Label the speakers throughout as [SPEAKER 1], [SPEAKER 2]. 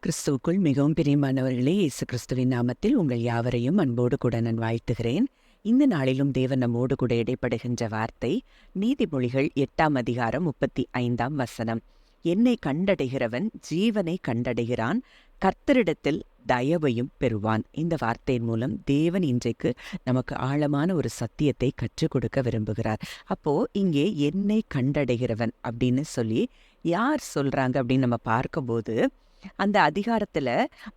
[SPEAKER 1] கிறிஸ்துவுக்குள் மிகவும் பிரியமானவர்களே, இயேசு கிறிஸ்துவின் நாமத்தில் உங்கள் யாவரையும் அன்போடு கூட நான் வாழ்த்துகிறேன். இந்த நாளிலும் தேவன் நம்மோடு கூட இடைப்படுகின்ற வார்த்தை நீதிமொழிகள் 8ஆம் அதிகாரம் 35ஆம் வசனம். என்னை கண்டடைகிறவன் ஜீவனை கண்டடைகிறான், கர்த்தரிடத்தில் தயவையும் பெறுவான். இந்த வார்த்தையின் மூலம் தேவன் இன்றைக்கு நமக்கு ஆழமான ஒரு சத்தியத்தை கற்றுக் கொடுக்க விரும்புகிறார். அப்போ இங்கே என்னை கண்டடைகிறவன் அப்படின்னு சொல்லி யார் சொல்றாங்க அப்படின்னு நம்ம பார்க்கும்போது, அந்த அதிகாரத்துல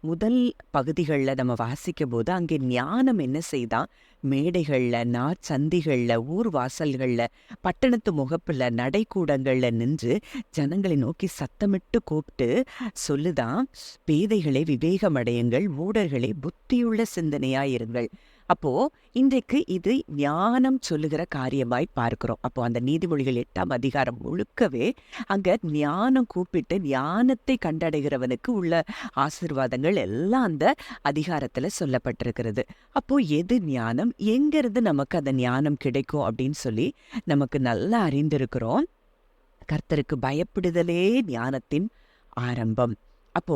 [SPEAKER 1] முதல் பகுதிகளில் நம்ம வாசிக்கும் போது அங்கே ஞானம் என்ன செய்தான், மேடைகள்ல, நாற்சந்திகள்ல, ஊர் வாசல்கள்ல, பட்டணத்து முகப்புல, நடைக்கூடங்கள்ல நின்று ஜனங்களை நோக்கி சத்தமிட்டு கூப்பிட்டு சொல்லுதான், பேதைகளை விவேகமடையுங்கள், மூடர்களே புத்தியுள்ள சிந்தனையாயிருங்கள். அப்போ இன்றைக்கு இது ஞானம் சொல்லுகிற காரியமாய் பார்க்கிறோம். அப்போ அந்த நீதிமொழிகள் 8ஆம் அதிகாரம் முழுக்கவே அங்க ஞானம் கூப்பிட்டு ஞானத்தை கண்டடைகிறவனுக்கு உள்ள ஆசீர்வாதங்கள் எல்லாம் அந்த அதிகாரத்துல சொல்லப்பட்டிருக்கிறது. அப்போ எது ஞானம், எங்கிருந்து நமக்கு அந்த ஞானம் கிடைக்கும் அப்படின்னு சொல்லி நமக்கு நல்லா அறிந்திருக்கிறோம். கர்த்தருக்கு பயப்படுதலே ஞானத்தின் ஆரம்பம். அப்போ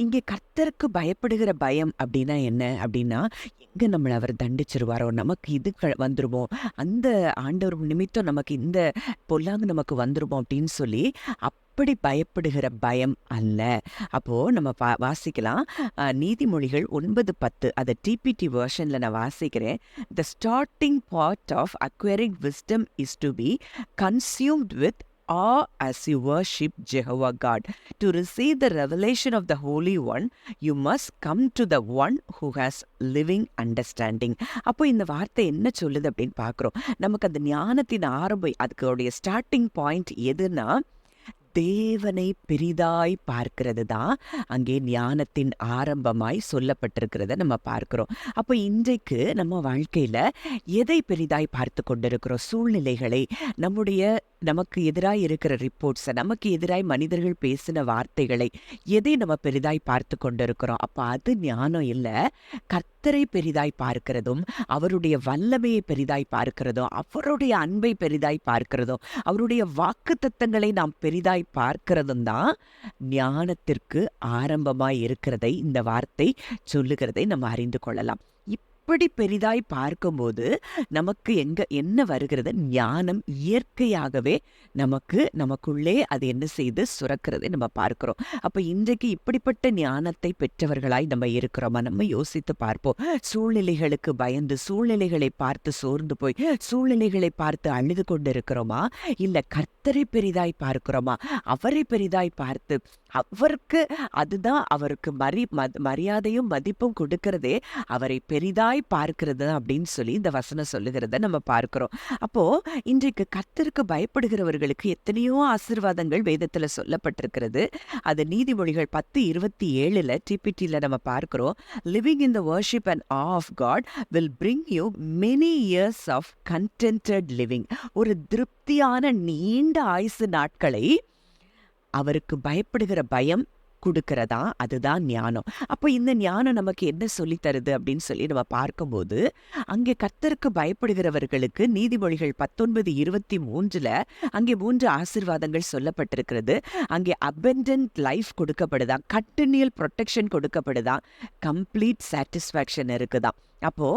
[SPEAKER 1] இங்கே கர்த்தருக்கு பயப்படுகிற பயம் அப்படின்னா என்ன அப்படின்னா, எங்க நம்மளை அவர் தண்டிச்சிருவாரோ, நமக்கு இது வந்துருமோ, அந்த ஆண்டவர் நிமித்தம் நமக்கு இந்த பொல்லாங்கு நமக்கு வந்துருமோ அப்படின்னு சொல்லி அப்படி பயப்படுகிற பயம் அல்ல. அப்போ நம்ம வாசிக்கலாம், நீதிமொழிகள் 9:10, அதை டிபிடி வெர்ஷன்ல நான் வாசிக்கிறேன். The starting part of acquiring wisdom is to be consumed with awe as you worship Jehovah God. To receive the revelation of the Holy One, you must come to the one who has living understanding. அப்போ இந்த வார்த்தை என்ன சொல்லுது அப்படின்னு பார்க்குறோம். நமக்கு அந்த ஞானத்தின் ஆரம்பம், அதுக்குடைய ஸ்டார்டிங் பாயிண்ட் எதுனா, தேவனை பெரிதாய் பார்க்கிறது தான் அங்கே ஞானத்தின் ஆரம்பமாய் சொல்லப்பட்டிருக்கிறத நம்ம பார்க்கிறோம். அப்போ இன்றைக்கு நம்ம வாழ்க்கையில எதை பெரிதாய் பார்த்து கொண்டிருக்கிறோம்? சூழ்நிலைகளை, நமக்கு எதிராய் இருக்கிற ரிப்போர்ட்ஸை, நமக்கு எதிராய் மனிதர்கள் பேசின வார்த்தைகளை, எதை நம்ம பெரிதாய் பார்த்து கொண்டிருக்கிறோம்? அப்போ அது ஞானம் இல்லை. கர்த்தரை பெரிதாய் பார்க்கிறதும், அவருடைய வல்லமையை பெரிதாய் பார்க்கிறதும், அவருடைய அன்பை பெரிதாய் பார்க்கிறதும், அவருடைய வாக்குத்தத்தங்களை நாம் பெரிதாய் பார்க்கிறதும் தான் ஞானத்திற்கு ஆரம்பமாய் இருக்கிறதை இந்த வார்த்தை சொல்லுகிறதை நம்ம அறிந்து கொள்ளலாம். இப்படி பெரிதாய் பார்க்கும்போது நமக்கு என்ன வருகிறது? ஞானம் இயற்கையாகவே நமக்குள்ளே அது என்ன செய்து சுரக்கிறதை நம்ம பார்க்கிறோம். அப்ப இன்றைக்கு இப்படிப்பட்ட ஞானத்தை பெற்றவர்களாய் நம்ம இருக்கிறோமா? நம்ம யோசித்து பார்ப்போம். சூழ்நிலைகளுக்கு பயந்து, சூழ்நிலைகளை பார்த்து சோர்ந்து போய், சூழ்நிலைகளை பார்த்து அழுது கொண்டு இருக்கிறோமா? இல்ல கர்த்தரை பெரிதாய் பார்க்கிறோமா? அவரை பெரிதாய் பார்த்து அதுதான் அவருக்கு மரியாதையும் மதிப்பும் கொடுக்கிறதே அவரை பெரிதாய் பார்க்கிறது அப்படின்னு சொல்லி இந்த வசனம் சொல்லுகிறத நம்ம பார்க்கிறோம். அப்போ இன்றைக்கு கர்த்தருக்கு பயப்படுகிறவர்களுக்கு எத்தனையோ ஆசீர்வாதங்கள் வேதத்துல சொல்லப்பட்டிருக்கிறது. அது நீதிமொழிகள் 10:27 டிபிடில நம்ம பார்க்கிறோம். Living in the worship and awe of God will bring you many years of contented living. ஒரு திருப்தியான நீண்ட ஆயுசு நாட்களை அவருக்கு பயப்படுகிற பயம் கொடுக்கிறதா, அதுதான் ஞானம். அப்போ இந்த ஞானம் நமக்கு என்ன சொல்லி தருது அப்படின்னு சொல்லி நம்ம பார்க்கும்போது, அங்கே கர்த்தருக்கு பயப்படுகிறவர்களுக்கு நீதிமொழிகள் 19:23 அங்கே 3 ஆசீர்வாதங்கள் சொல்லப்பட்டிருக்கிறது. அங்கே அபெண்டன்ட் லைஃப் கொடுக்கப்படுதான், கண்டினியூல் ப்ரொடெக்ஷன் கொடுக்கப்படுதான், கம்ப்ளீட் சாட்டிஸ்ஃபேக்ஷன் இருக்குதான். அப்போ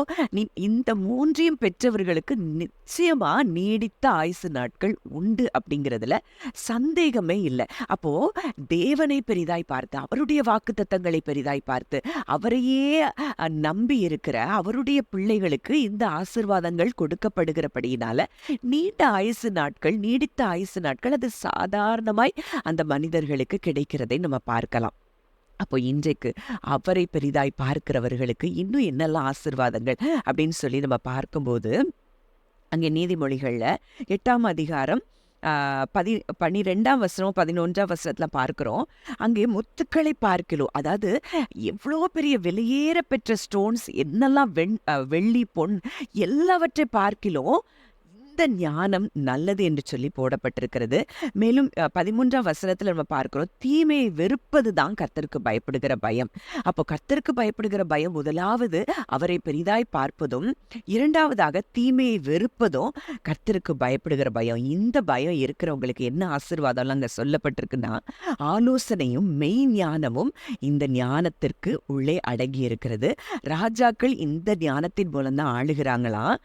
[SPEAKER 1] இந்த 3ஐயும் பெற்றவர்களுக்கு நிச்சயமா நீடித்த ஆயுசு நாட்கள் உண்டு அப்படிங்கிறதுல சந்தேகமே இல்லை. அப்போ தேவனை பெரிதாய் பார்த்து, அவருடைய வாக்குத்தத்தங்களை பெரிதாய் பார்த்து, அவரையே நம்பி இருக்கிற அவருடைய பிள்ளைகளுக்கு இந்த ஆசீர்வாதங்கள் கொடுக்கப்படுகிறபடியினால நீடித்த ஆயுசு நாட்கள் அது சாதாரணமாய் அந்த மனிதர்களுக்கு கிடைக்கிறதை நம்ம பார்க்கலாம். அப்போ இன்றைக்கு அவரை பெரிதாய் பார்க்கிறவர்களுக்கு இன்னும் என்னெல்லாம் ஆசீர்வாதங்கள் அப்படின்னு சொல்லி நம்ம பார்க்கும்போது, அங்கே நீதிமொழிகள்ல 8ஆம் அதிகாரம் 12ஆம் வசனம் 11ஆம் வசனத்துல பார்க்கிறோம். அங்கே முத்துக்களை பார்க்கிறோம். அதாவது எவ்வளோ பெரிய வெளியேற பெற்ற ஸ்டோன்ஸ், என்னெல்லாம் வெள்ளி, பொன் எல்லாவற்றை பார்க்கிறோம், இந்த ஞானம் நல்லது என்று சொல்லி போடப்பட்டிருக்கிறது. மேலும் 13ஆம் வசனத்துல நம்ம பார்க்கிறோம், தீமையை வெறுப்பது தான் கர்த்தருக்கு பயப்படுகிற பயம். அப்போ கர்த்தருக்கு பயப்படுகிற பயம் முதலாவது அவரை பெரிதாய் பார்ப்பதும், இரண்டாவதாக தீமையை வெறுப்பதும் கர்த்தருக்கு பயப்படுகிற பயம். இந்த பயம் இருக்கிறவங்களுக்கு என்ன ஆசீர்வாதம்லாம் அங்க சொல்லப்பட்டிருக்குன்னா, ஆலோசனையும் மெய் ஞானமும் இந்த ஞானத்திற்கு உள்ளே அடங்கி இருக்கிறது. ராஜாக்கள் இந்த ஞானத்தின் மூலம்தான் ஆளுகிறாங்களாம்.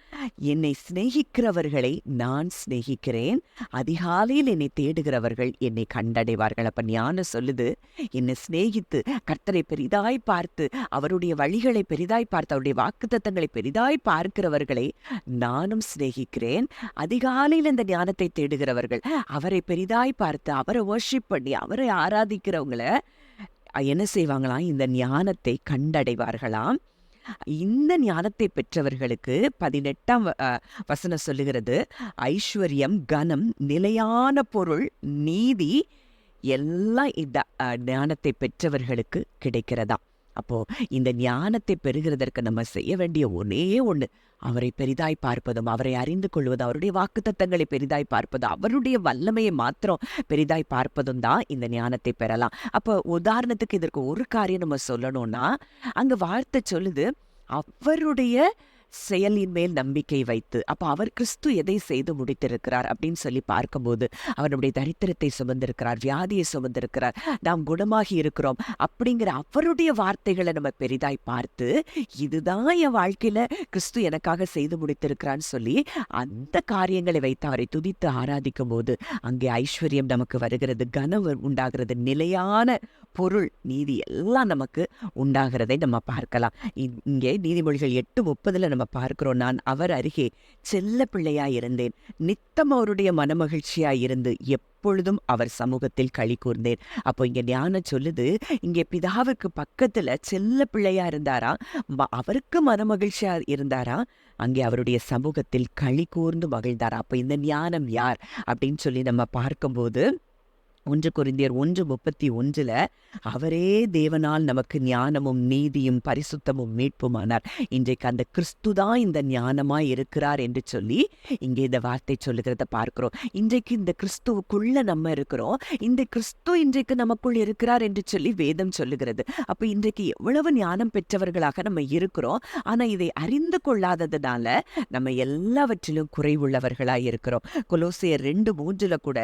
[SPEAKER 1] என்னை சிநேகிக்கிறவர்களை நான் சிநேகிக்கிறேன், அதிகாலையில் என்னை தேடுகிறவர்கள் என்னை கண்டடைவார்கள். அப்ப ஞானம் சொல்லுது, என்னை சிநேகித்து கர்த்தரை பெரிதாய் பார்த்து அவருடைய வழிகளை பெரிதாய் பார்த்து அவருடைய வாக்குத்தத்தங்களை பெரிதாய் பார்க்கிறவர்களை நானும் சிநேகிக்கிறேன். அதிகாலையில் இந்த ஞானத்தை தேடுகிறவர்கள், அவரை பெரிதாய் பார்த்து அவரை வர்ஷிப் பண்ணி அவரை ஆராதிக்கிறவங்கள என்ன செய்வாங்களாம், இந்த ஞானத்தை கண்டடைவார்களாம். இந்த ஞானத்தை பெற்றவர்களுக்கு 18ஆம் வசனம் சொல்லுகிறது, ஐஸ்வர்யம், கனம், நிலையான பொருள், நீதி எல்லாம் இந்த ஞானத்தை பெற்றவர்களுக்கு கிடைக்கிறதா. அப்போ இந்த ஞானத்தை பெறுகிறதற்கு நம்ம செய்ய வேண்டிய ஒரே ஒண்ணு, அவரை பெரிதாய் பார்ப்பதும், அவரை அறிந்து கொள்வதும், அவருடைய வாக்குத்தத்தங்களை பெரிதாய் பார்ப்பதும், அவருடைய வல்லமையை மாத்திரம் பெரிதாய் பார்ப்பதும் தான் இந்த ஞானத்தை பெறலாம். அப்போ உதாரணத்துக்கு இதற்கு ஒரு காரியம் நம்ம சொல்லணும்னா, அங்க வார்த்தை சொல்லுது, அவருடைய செயலின் மேல் நம்பிக்கை வைத்து. அப்ப அவர் கிறிஸ்து எதை செய்து முடித்திருக்கிறார் அப்படின்னு சொல்லி பார்க்கும்போது, அவர் நம்முடைய தரித்திரத்தை சுமந்திருக்கிறார், வியாதியை சுமந்திருக்கிறார், நாம் குணமாகி இருக்கிறோம் அப்படிங்கிற அவருடைய வார்த்தைகளை நம்ம பெரிதாய் பார்த்து, இதுதான் என் வாழ்க்கையில கிறிஸ்து எனக்காக செய்து முடித்திருக்கிறான்னு சொல்லி அந்த காரியங்களை வைத்து அவரை துதித்து ஆராதிக்கும் போது அங்கே ஐஸ்வர்யம் நமக்கு வருகிறது, கனம் உண்டாகிறது, நிலையான பொருள், நீதி எல்லாம் நமக்கு உண்டாகிறதை நம்ம பார்க்கலாம். இங்கே நீதிமொழிகள் 8:30 நம்ம பார்க்கிறோம், நான் அவர் அருகே செல்ல பிள்ளையாய் இருந்தேன், நித்தம் அவருடைய மனமகிழ்ச்சியாய் இருந்து எப்பொழுதும் அவர் சமூகத்தில் களி கூர்ந்தேன். அப்போ இங்க ஞானம் சொல்லுது, இங்கே பிதாவுக்கு பக்கத்துல செல்ல பிள்ளையா இருந்தாரா, அவருக்கு மனமகிழ்ச்சியா இருந்தாரா, அங்கே அவருடைய சமூகத்தில் களி கூர்ந்து மகிழ்ந்தாரா. அப்போ இந்த ஞானம் யார் அப்படின்னு சொல்லி நம்ம பார்க்கும்போது 1 கொரிந்தியர் 1:31 அவரே தேவனால் நமக்கு ஞானமும் நீதியும் பரிசுத்தமும் மீட்புமானார். இன்றைக்கு அந்த கிறிஸ்துதான் இந்த ஞானமாய் இருக்கிறார் என்று சொல்லி இங்கே இந்த வார்த்தை சொல்லுகிறத பார்க்கிறோம். இன்றைக்கு இந்த கிறிஸ்துவுக்குள்ள நம்ம இருக்கிறோம், இந்த கிறிஸ்து இன்றைக்கு நமக்குள் இருக்கிறார் என்று சொல்லி வேதம் சொல்லுகிறது. அப்ப இன்றைக்கு எவ்வளவு ஞானம் பெற்றவர்களாக நம்ம இருக்கிறோம், ஆனா இதை அறிந்து கொள்ளாததுனால நம்ம எல்லாவற்றிலும் குறைவுள்ளவர்களாய் இருக்கிறோம். கொலோசியர் 2:3 கூட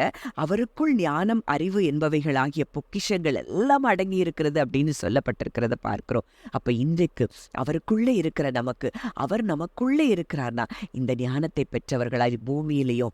[SPEAKER 1] அவருக்குள் ஞானம், அறிவு என்பவைகளாகிய பொக்கிஷங்கள் எல்லாம் அடங்கி இருக்கிறது அப்படின்னு சொல்லப்பட்டிருக்கிறத பார்க்கிறோம். அப்ப இன்றைக்கு அவருக்குள்ளே இருக்கிற நமக்கு, அவர் நமக்குள்ளே இருக்கிறார்னா, இந்த ஞானத்தை பெற்றவர்களாய் பூமியிலேயும்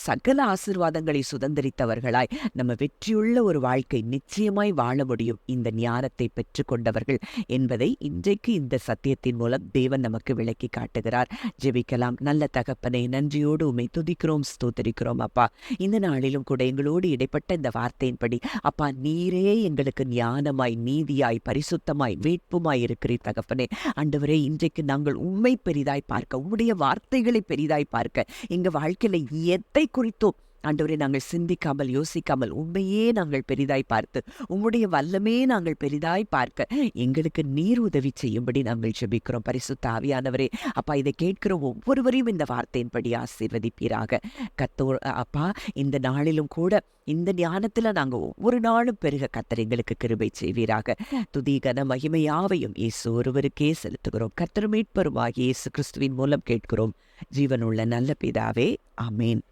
[SPEAKER 1] சகல ஆசீர்வாதங்களை சுதந்திரித்தவர்களாய் நம்ம வெற்றியுள்ள ஒரு வாழ்க்கை நிச்சயமாய் வாழ முடியும், இந்த ஞானத்தை பெற்றுக்கொண்டவர்கள் என்பதை இன்றைக்கு இந்த சத்தியத்தின் மூலம் தேவன் நமக்கு விளக்கி காட்டுகிறார். ஜெபிக்கலாம். நல்ல தகப்பனே, நன்றியோடு உம்மை துதிக்கிறோம், ஸ்தோத்திரிக்கிறோம். அப்பா, இந்த நாளிலும் கூட எங்களோடு இடைப்பட்ட இந்த வார்த்தையின்படி அப்பா, நீரே எங்களுக்கு ஞானமாய், நீதியாய், பரிசுத்தமாய், வேட்புமாய் இருக்கிறீர் தகப்பனே. ஆண்டவரே, இன்றைக்கு நாங்கள் உம்மை பெரிதாய் பார்க்க, உம்முடைய வார்த்தைகளை பெரிதாய் பார்க்க, எங்க வாழ்க்கையில எதை குறித்தோ ஆண்டவரே நாங்கள் சிந்திக்காமல் யோசிக்காமல் உண்மையே நாங்கள் பெரிதாய் பார்த்து, உம்முடைய வல்லமே நாங்கள் பெரிதாய் பார்க்க எங்களுக்கு நீர் உதவி செய்யும்படி நாங்கள் ஜெபிக்கிறோம். பரிசுத்த ஆவியானவரே, அப்பா, இதை கேட்கிற ஒவ்வொருவரையும் இந்த வார்த்தையின்படி ஆசீர்வதிப்பீராக. அப்பா, இந்த நாளிலும் கூட இந்த ஞானத்துல நாங்க ஒவ்வொரு நாளும் பெருக கர்த்தர் எங்களுக்கு கிருபை செய்வீராக. துதி, கன, மகிமையாவையும் இயேசு ஒருவருக்கே செலுத்துகிறோம். கர்த்தர் மீட்பருமாகிய இயேசு கிறிஸ்துவின் மூலம் கேட்கிறோம், ஜீவனுள்ள நல்ல பிதாவே, ஆமேன்.